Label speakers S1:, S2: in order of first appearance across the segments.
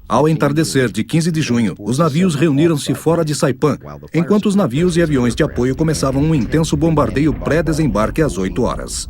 S1: Ao entardecer de 15 de junho, os navios reuniram-se fora de Saipan, enquanto os navios e aviões de apoio começavam um intenso bombardeio pré-desembarque às 8 horas.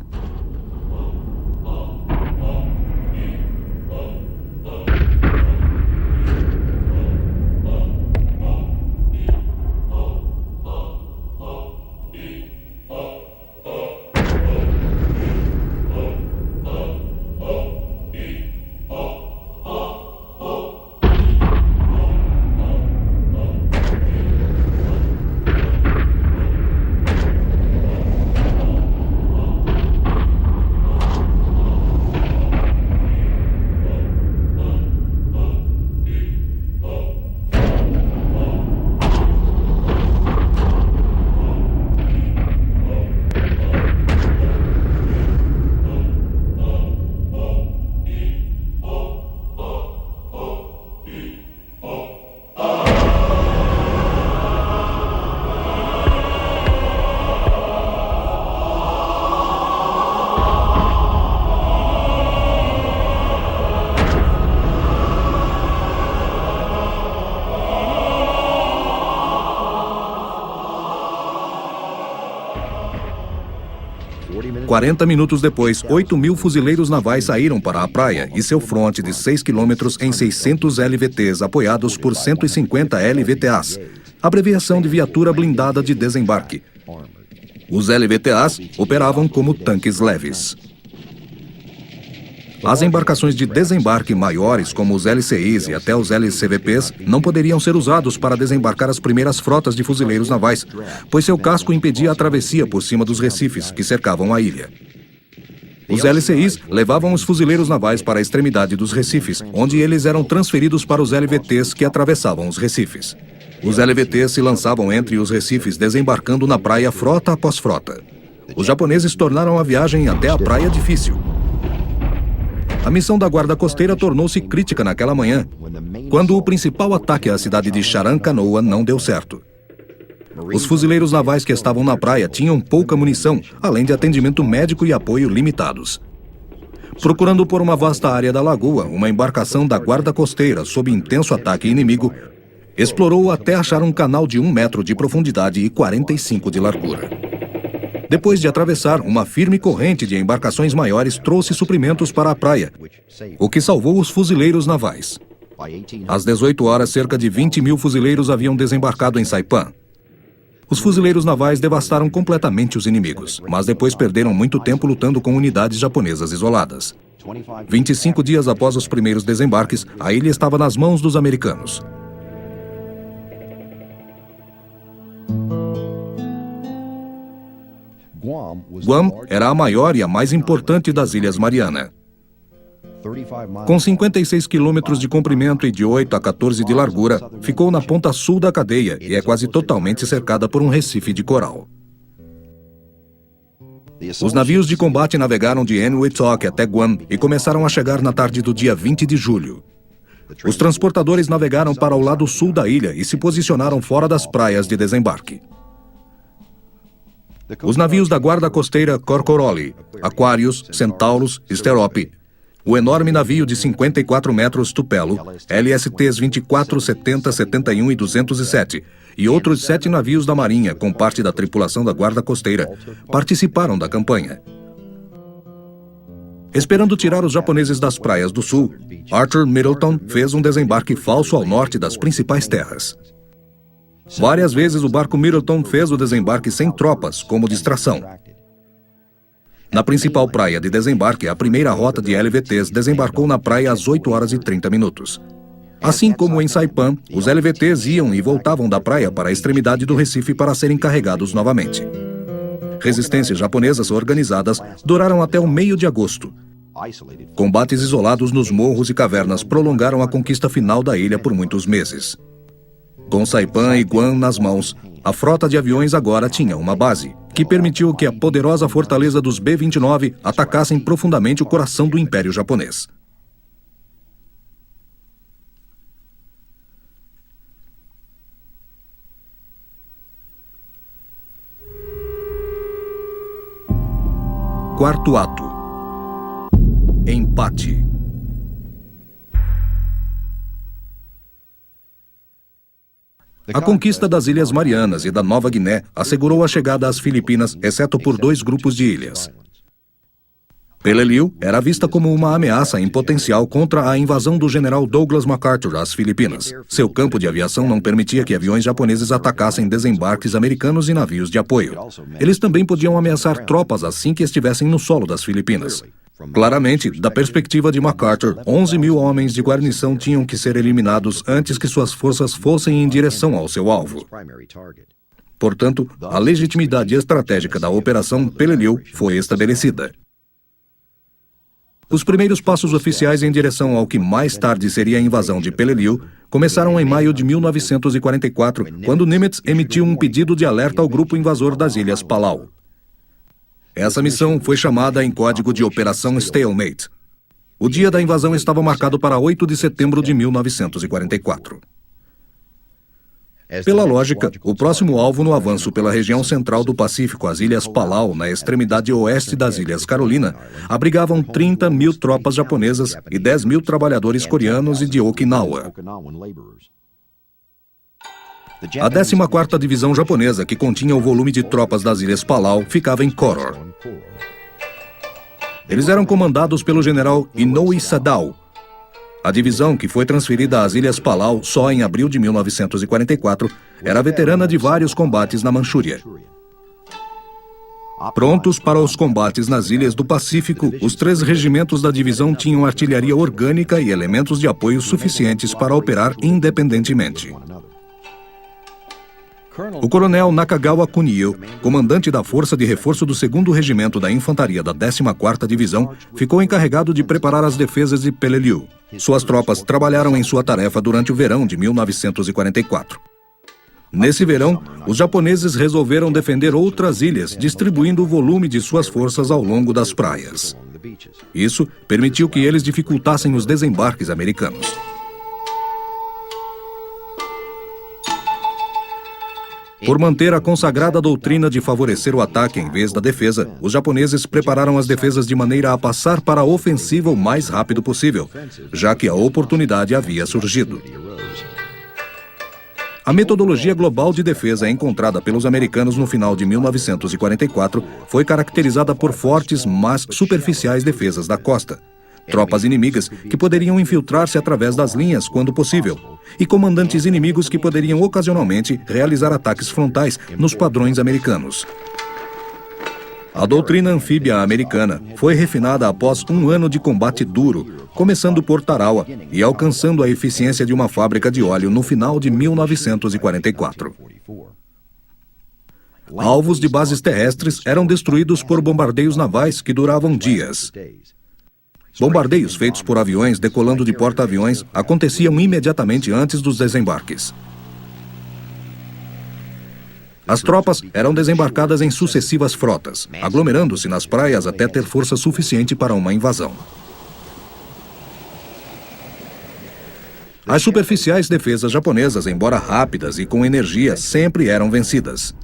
S1: Quarenta minutos depois, 8.000 fuzileiros navais saíram para a praia e seu fronte de 6 quilômetros em 600 LVTs apoiados por 150 LVTAs, abreviação de Viatura Blindada de Desembarque. Os LVTAs operavam como tanques leves. As embarcações de desembarque maiores, como os LCIs e até os LCVPs, não poderiam ser usados para desembarcar as primeiras frotas de fuzileiros navais, pois seu casco impedia a travessia por cima dos recifes que cercavam a ilha. Os LCIs levavam os fuzileiros navais para a extremidade dos recifes, onde eles eram transferidos para os LVTs que atravessavam os recifes. Os LVTs se lançavam entre os recifes, desembarcando na praia frota após frota. Os japoneses tornaram a viagem até a praia difícil. A missão da Guarda Costeira tornou-se crítica naquela manhã, quando o principal ataque à cidade de Charan-Canoa não deu certo. Os fuzileiros navais que estavam na praia tinham pouca munição, além de atendimento médico e apoio limitados. Procurando por uma vasta área da lagoa, uma embarcação da Guarda Costeira, sob intenso ataque inimigo, explorou até achar um canal de 1 metro de profundidade e 45 de largura. Depois de atravessar, uma firme corrente de embarcações maiores trouxe suprimentos para a praia, o que salvou os fuzileiros navais. Às 18 horas, cerca de 20.000 fuzileiros haviam desembarcado em Saipan. Os fuzileiros navais devastaram completamente os inimigos, mas depois perderam muito tempo lutando com unidades japonesas isoladas. 25 dias após os primeiros desembarques, a ilha estava nas mãos dos americanos. Guam era a maior e a mais importante das Ilhas Mariana. Com 56 quilômetros de comprimento e de 8 a 14 de largura, ficou na ponta sul da cadeia e é quase totalmente cercada por um recife de coral. Os navios de combate navegaram de Enewetak até Guam e começaram a chegar na tarde do dia 20 de julho. Os transportadores navegaram para o lado sul da ilha e se posicionaram fora das praias de desembarque. Os navios da Guarda Costeira Korkoroli, Aquarius, Centaurus, Sterope, o enorme navio de 54 metros Tupelo, LSTs 24, 70, 71 e 207, e outros 7 navios da Marinha, com parte da tripulação da Guarda Costeira, participaram da campanha. Esperando tirar os japoneses das praias do sul, Arthur Middleton fez um desembarque falso ao norte das principais terras. Várias vezes o barco Middleton fez o desembarque sem tropas, como distração. Na principal praia de desembarque, a primeira rota de LVTs desembarcou na praia às 8 horas e 30 minutos. Assim como em Saipan, os LVTs iam e voltavam da praia para a extremidade do Recife para serem carregados novamente. Resistências japonesas organizadas duraram até o meio de agosto. Combates isolados nos morros e cavernas prolongaram a conquista final da ilha por muitos meses. Com Saipan e Guam nas mãos, a frota de aviões agora tinha uma base, que permitiu que a poderosa fortaleza dos B-29 atacassem profundamente o coração do Império Japonês. Quarto ato. Empate. A conquista das Ilhas Marianas e da Nova Guiné assegurou a chegada às Filipinas, exceto por 2 grupos de ilhas. Peleliu era vista como uma ameaça em potencial contra a invasão do general Douglas MacArthur às Filipinas. Seu campo de aviação não permitia que aviões japoneses atacassem desembarques americanos e navios de apoio. Eles também podiam ameaçar tropas assim que estivessem no solo das Filipinas. Claramente, da perspectiva de MacArthur, 11.000 homens de guarnição tinham que ser eliminados antes que suas forças fossem em direção ao seu alvo. Portanto, a legitimidade estratégica da Operação Peleliu foi estabelecida. Os primeiros passos oficiais em direção ao que mais tarde seria a invasão de Peleliu começaram em maio de 1944, quando Nimitz emitiu um pedido de alerta ao grupo invasor das Ilhas Palau. Essa missão foi chamada em código de Operação Stalemate. O dia da invasão estava marcado para 8 de setembro de 1944. Pela lógica, o próximo alvo no avanço pela região central do Pacífico, as Ilhas Palau, na extremidade oeste das Ilhas Carolina, abrigavam 30.000 tropas japonesas e 10.000 trabalhadores coreanos e de Okinawa. A 14ª Divisão Japonesa, que continha o volume de tropas das Ilhas Palau, ficava em Koror. Eles eram comandados pelo general Inoue Sadao. A divisão, que foi transferida às Ilhas Palau só em abril de 1944, era veterana de vários combates na Manchúria. Prontos para os combates nas ilhas do Pacífico, os 3 regimentos da divisão tinham artilharia orgânica e elementos de apoio suficientes para operar independentemente. O coronel Nakagawa Kunio, comandante da força de reforço do 2º Regimento da Infantaria da 14ª Divisão, ficou encarregado de preparar as defesas de Peleliu. Suas tropas trabalharam em sua tarefa durante o verão de 1944. Nesse verão, os japoneses resolveram defender outras ilhas, distribuindo o volume de suas forças ao longo das praias. Isso permitiu que eles dificultassem os desembarques americanos. Por manter a consagrada doutrina de favorecer o ataque em vez da defesa, os japoneses prepararam as defesas de maneira a passar para a ofensiva o mais rápido possível, já que a oportunidade havia surgido. A metodologia global de defesa encontrada pelos americanos no final de 1944 foi caracterizada por fortes, mas superficiais defesas da costa. Tropas inimigas que poderiam infiltrar-se através das linhas quando possível, e comandantes inimigos que poderiam ocasionalmente realizar ataques frontais nos padrões americanos. A doutrina anfíbia americana foi refinada após um ano de combate duro, começando por Tarawa e alcançando a eficiência de uma fábrica de óleo no final de 1944. Alvos de bases terrestres eram destruídos por bombardeios navais que duravam dias. Bombardeios feitos por aviões decolando de porta-aviões aconteciam imediatamente antes dos desembarques. As tropas eram desembarcadas em sucessivas frotas, aglomerando-se nas praias até ter força suficiente para uma invasão. As superficiais defesas japonesas, embora rápidas e com energia, sempre eram vencidas.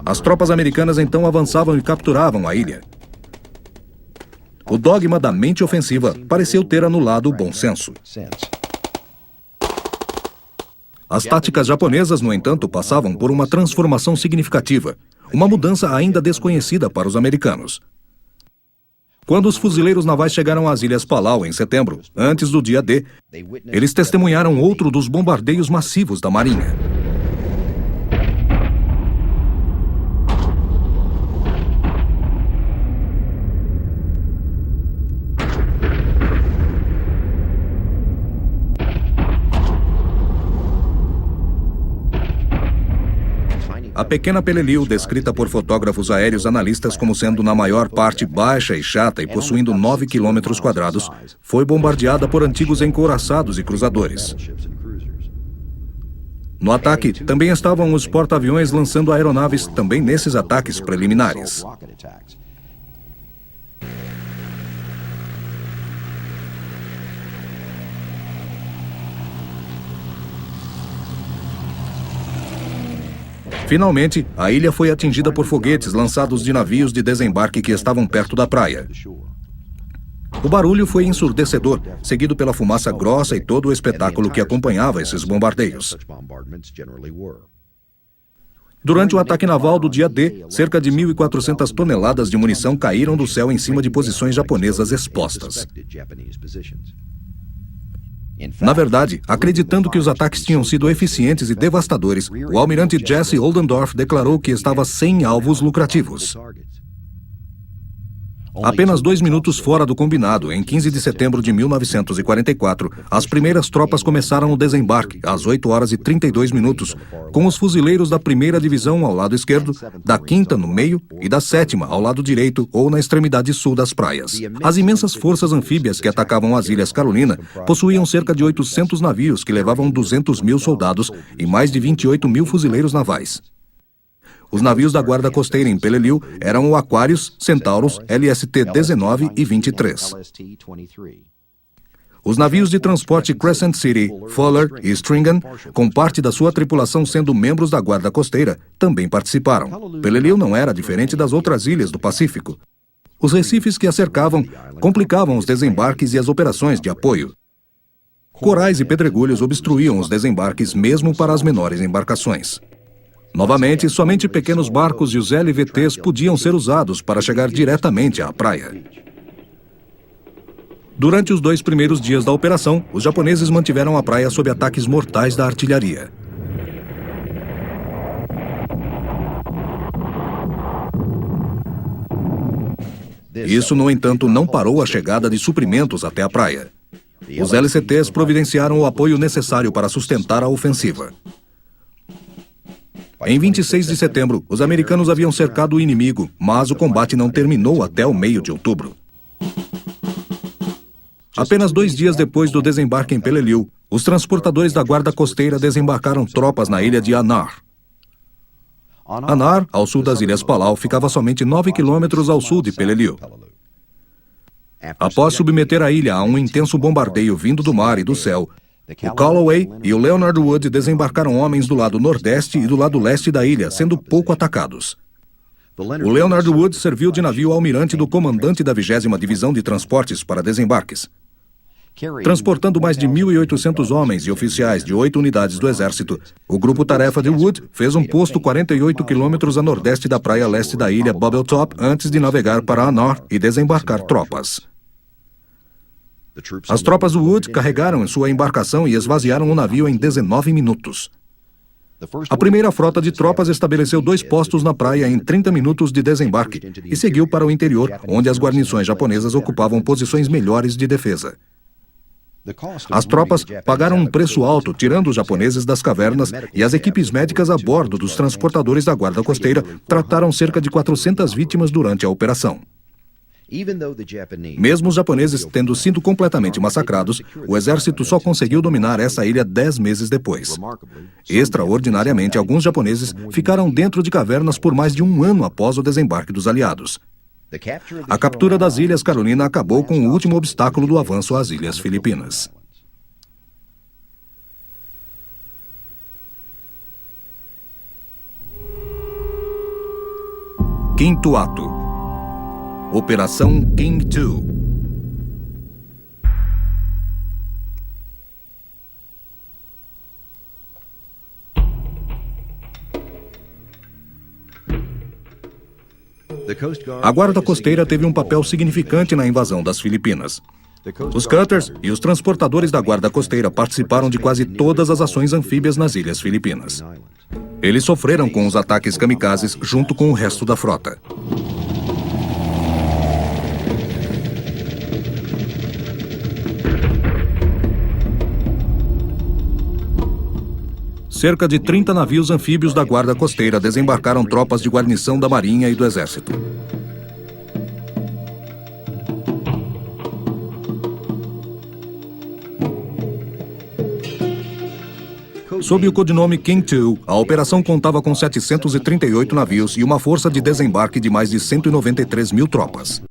S1: As tropas americanas então avançavam e capturavam a ilha. O dogma da mente ofensiva pareceu ter anulado o bom senso. As táticas japonesas, no entanto, passavam por uma transformação significativa, uma mudança ainda desconhecida para os americanos. Quando os fuzileiros navais chegaram às Ilhas Palau em setembro, antes do dia D, eles testemunharam outro dos bombardeios massivos da Marinha. A pequena Peleliu, descrita por fotógrafos aéreos analistas como sendo na maior parte baixa e chata e possuindo 9 km², foi bombardeada por antigos encouraçados e cruzadores. No ataque, também estavam os porta-aviões lançando aeronaves também nesses ataques preliminares. Finalmente, a ilha foi atingida por foguetes lançados de navios de desembarque que estavam perto da praia. O barulho foi ensurdecedor, seguido pela fumaça grossa e todo o espetáculo que acompanhava esses bombardeios. Durante o ataque naval do dia D, cerca de 1.400 toneladas de munição caíram do céu em cima de posições japonesas expostas. Na verdade, acreditando que os ataques tinham sido eficientes e devastadores, o almirante Jesse Oldendorf declarou que estava sem alvos lucrativos. Apenas 2 minutos fora do combinado, em 15 de setembro de 1944, as primeiras tropas começaram o desembarque, às 8 horas e 32 minutos, com os fuzileiros da 1ª Divisão ao lado esquerdo, da 5ª no meio e da 7ª ao lado direito ou na extremidade sul das praias. As imensas forças anfíbias que atacavam as Ilhas Carolina possuíam cerca de 800 navios que levavam 200.000 soldados e mais de 28.000 fuzileiros navais. Os navios da Guarda Costeira em Peleliu eram o Aquarius, Centaurus, LST-19 e 23. Os navios de transporte Crescent City, Fuller e Stringham, com parte da sua tripulação sendo membros da Guarda Costeira, também participaram. Peleliu não era diferente das outras ilhas do Pacífico. Os recifes que a cercavam complicavam os desembarques e as operações de apoio. Corais e pedregulhos obstruíam os desembarques mesmo para as menores embarcações. Novamente, somente pequenos barcos e os LVTs podiam ser usados para chegar diretamente à praia. Durante os 2 primeiros dias da operação, os japoneses mantiveram a praia sob ataques mortais da artilharia. Isso, no entanto, não parou a chegada de suprimentos até a praia. Os LCTs providenciaram o apoio necessário para sustentar a ofensiva. Em 26 de setembro, os americanos haviam cercado o inimigo, mas o combate não terminou até o meio de outubro. Apenas 2 dias depois do desembarque em Peleliu, os transportadores da Guarda Costeira desembarcaram tropas na ilha de Anar. Anar, ao sul das Ilhas Palau, ficava somente 9 quilômetros ao sul de Peleliu. Após submeter a ilha a um intenso bombardeio vindo do mar e do céu, o Calloway e o Leonard Wood desembarcaram homens do lado nordeste e do lado leste da ilha, sendo pouco atacados. O Leonard Wood serviu de navio almirante do comandante da 20ª Divisão de Transportes para desembarques. Transportando mais de 1.800 homens e oficiais de 8 unidades do Exército, o Grupo Tarefa de Wood fez um posto 48 quilômetros a nordeste da praia leste da ilha Bubbletop antes de navegar para Anar e desembarcar tropas. As tropas do Wood carregaram em sua embarcação e esvaziaram o navio em 19 minutos. A primeira frota de tropas estabeleceu 2 postos na praia em 30 minutos de desembarque e seguiu para o interior, onde as guarnições japonesas ocupavam posições melhores de defesa. As tropas pagaram um preço alto, tirando os japoneses das cavernas, e as equipes médicas a bordo dos transportadores da Guarda Costeira trataram cerca de 400 vítimas durante a operação. Mesmo os japoneses tendo sido completamente massacrados, o exército só conseguiu dominar essa ilha 10 meses depois. Extraordinariamente, alguns japoneses ficaram dentro de cavernas por mais de 1 ano após o desembarque dos aliados. A captura das Ilhas Carolina acabou com o último obstáculo do avanço às Ilhas Filipinas. Quinto ato. Operação King II. A Guarda Costeira teve um papel significante na invasão das Filipinas. Os cutters e os transportadores da Guarda Costeira participaram de quase todas as ações anfíbias nas Ilhas Filipinas. Eles sofreram com os ataques kamikazes junto com o resto da frota. Cerca de 30 navios anfíbios da Guarda Costeira desembarcaram tropas de guarnição da Marinha e do Exército. Sob o codinome King II, a operação contava com 738 navios e uma força de desembarque de mais de 193.000 tropas.